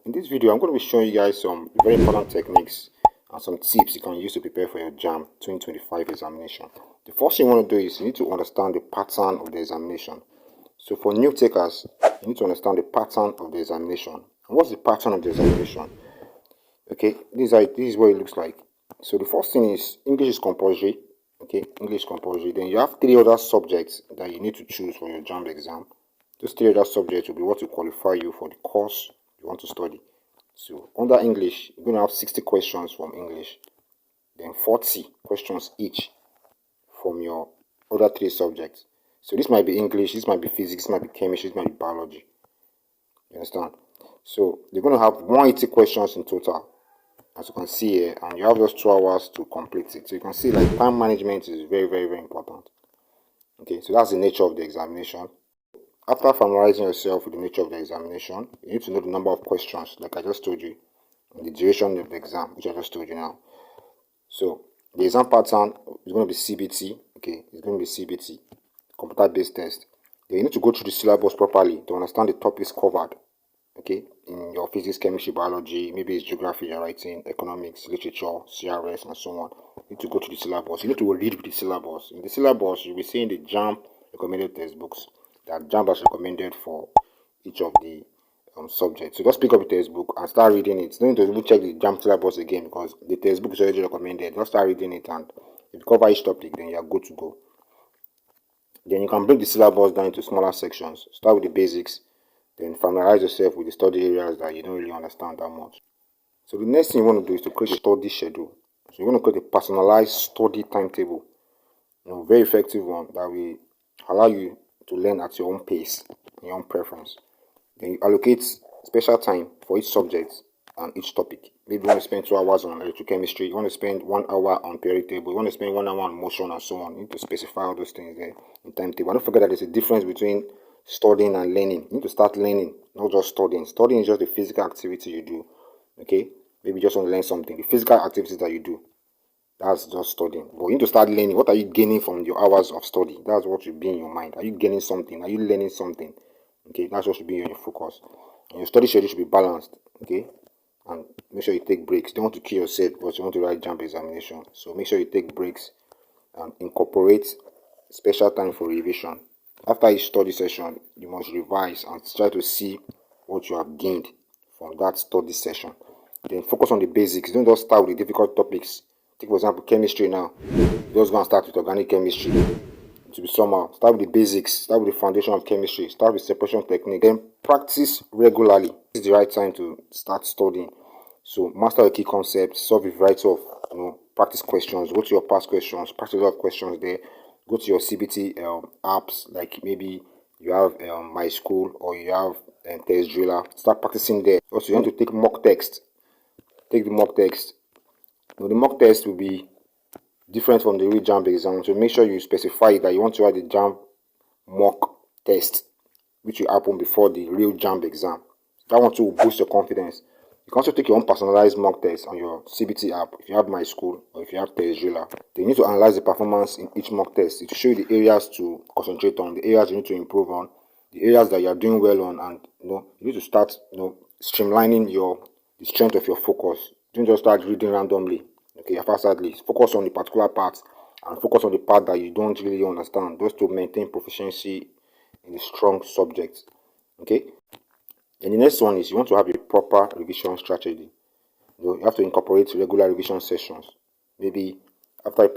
In this video, I'm going to be showing you guys some very important techniques and some tips you can use to prepare for your JAMB 2025 examination. The first thing you want to do is you need to understand the pattern of the examination. So for new takers, you need to understand the pattern of the examination. And what's the pattern of the examination? Okay, this is what it looks like. So the first thing is English is compulsory. Okay, English compulsory. Then you have 3 other subjects that you need to choose for your JAMB exam. Those 3 other subjects will be what will qualify you for the course you want to study. So under English, you're going to have 60 questions from English, then 40 questions each from your other 3 subjects. So this might be English, this might be physics, this might be chemistry, this might be biology. You understand? So you're going to have 180 questions in total, as you can see here, and you have just 2 hours to complete it. So you can see like time management is very, very, very important. Okay, so that's the nature of the examination. After familiarizing yourself with the nature of the examination, you need to know the number of questions, like I just told you, and the duration of the exam, which I just told you now. So the exam pattern is going to be CBT. Okay, it's going to be CBT, computer-based test. Then you need to go through the syllabus properly to understand the topics covered. Okay, in your physics, chemistry, biology, maybe it's geography you're writing, economics, literature, CRS, and so on. You need to go through the syllabus. You need to read with the syllabus. In the syllabus, you'll be seeing the JAMB recommended textbooks that JAMB has recommended for each of the subjects. So just pick up the textbook and start reading it. Don't need to even check the JAMB syllabus again because the textbook is already recommended. Just start reading it, and if you cover each topic, then you're good to go. Then you can break the syllabus down into smaller sections. Start with the basics, then familiarize yourself with the study areas that you don't really understand that much. So the next thing you want to do is to create a study schedule. So you want to create a personalized study timetable, very effective one that will allow you to learn at your own pace, your own preference. Then you allocate special time for each subject and each topic. Maybe you want to spend 2 hours on electrochemistry, you want to spend 1 hour on periodic table, you want to spend 1 hour on motion and so on. You need to specify all those things there in timetable. And don't forget that there's a difference between studying and learning. You need to start learning, not just studying. Studying is just the physical activity you do. Okay? Maybe you just want to learn something. The physical activities that you do, that's just studying. But you need to start learning. What are you gaining from your hours of study? That's what should be in your mind. Are you gaining something? Are you learning something? Okay, that's what should be in your focus. And your study schedule should be balanced. Okay, and make sure you take breaks. You don't want to kill yourself because you want to write JAMB examination. So make sure you take breaks and incorporate special time for revision. After each study session, you must revise and try to see what you have gained from that study session. Then focus on the basics. Don't just start with the difficult topics. Take for example chemistry now. Just go and start with organic chemistry. To be somehow, start with the basics, start with the foundation of chemistry, start with separation technique, then practice regularly. This is the right time to start studying. So master the key concepts, solve a variety of practice questions, go to your past questions, practice a lot of questions there, go to your CBT apps, like maybe you have My School or you have Test Driller, start practicing there. Also, you want to take mock text. Take the mock text. The mock test will be different from the real JAMB exam, so make sure you specify that you want to write the JAMB mock test, which will happen before the real JAMB exam. That one too will boost your confidence. You can also take your own personalized mock test on your CBT app if you have My School or if you have Test Driller. Then you need to analyze the performance in each mock test. It will show you the areas to concentrate on, the areas you need to improve on, the areas that you are doing well on, and you need to start streamlining the strength of your focus. Don't just start reading randomly. Okay, haphazardly. Focus on the particular part and focus on the part that you don't really understand, just to maintain proficiency in the strong subject. Okay. And the next one is you want to have a proper revision strategy. You have to incorporate regular revision sessions. Maybe after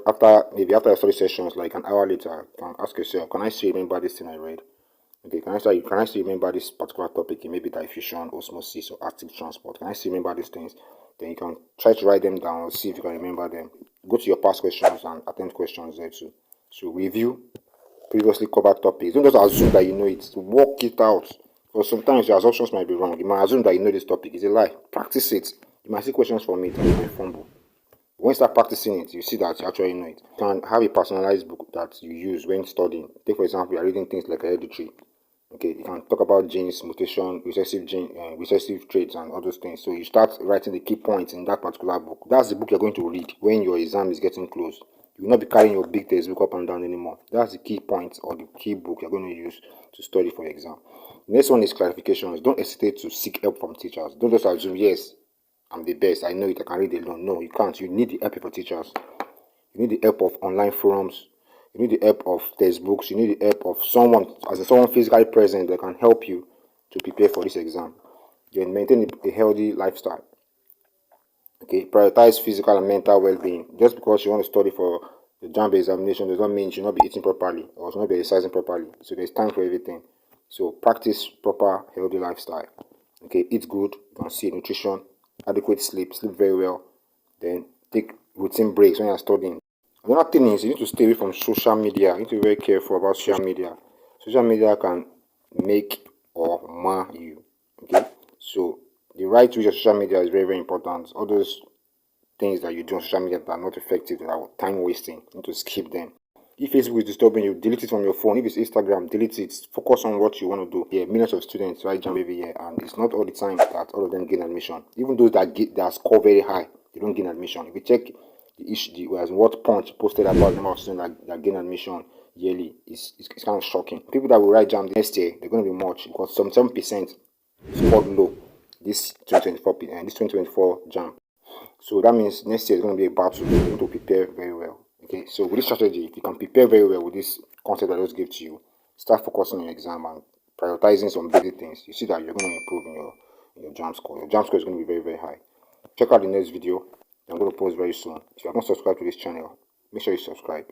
your study sessions, like an hour later, you can ask yourself, can I still remember this thing I read? Okay, can I still remember this particular topic in maybe diffusion, osmosis, or active transport? Can I still remember these things? Then you can try to write them down or see if you can remember them. Go to your past questions and attempt questions there too. So review previously covered topics. Don't just assume that you know it. Work it out. Because sometimes your assumptions might be wrong. You might assume that you know this topic. It's a lie. Practice it. You might see questions from it and you might fumble. When you start practicing it, you see that you actually know it. You can have a personalized book that you use when studying. Take for example, you are reading things like hereditary. Okay, you can talk about genes, mutation, recessive traits, and all those things. So you start writing the key points in that particular book. That's the book you're going to read when your exam is getting close. You will not be carrying your big textbook up and down anymore. That's the key point or the key book you're going to use to study for your exam. The next one is clarifications. Don't hesitate to seek help from teachers. Don't just assume, yes, I'm the best, I know it, I can read alone. No, you can't. You need the help of your teachers. You need the help of online forums. You need the help of textbooks. You need the help of someone, as in someone physically present that can help you to prepare for this exam. Then maintain a healthy lifestyle. Okay, prioritize physical and mental well-being. Just because you want to study for the JAMB examination does not mean you should not be eating properly or should not be exercising properly. So there's time for everything. So practice proper healthy lifestyle. Okay, eat good, you can see nutrition, adequate sleep, sleep very well. Then take routine breaks when you're studying. Another thing is you need to stay away from social media. You need to be very careful about social media. Social media can make or mar you. Okay, so the right use of social media is very, very important. All those things that you do on social media that are not effective, that are time wasting, you need to skip them. If Facebook is disturbing you, delete it from your phone. If it's Instagram, delete it. Focus on what you want to do. Yeah, millions of students write JAMB every year, and it's not all the time that all of them gain admission. Even those that score very high, they don't gain admission. If you check the issue, whereas what Punch posted about the number of students that gain admission yearly, it's kind of shocking. People that will write JAMB the next year, they're going to be much because some 7% scored low this 2024 and this 2024 JAMB. So that means next year is going to be a battle. You need to prepare very well. Okay, so with this strategy, if you can prepare very well with this concept that I just gave to you, start focusing on your exam and prioritizing some basic things, you see that you're going to improve in your JAMB score. Your JAMB score is going to be very, very high. Check out the next video. I'm going to post very soon. If you have not subscribed to this channel, make sure you subscribe.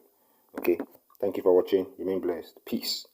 Okay, thank you for watching. Remain blessed. Peace.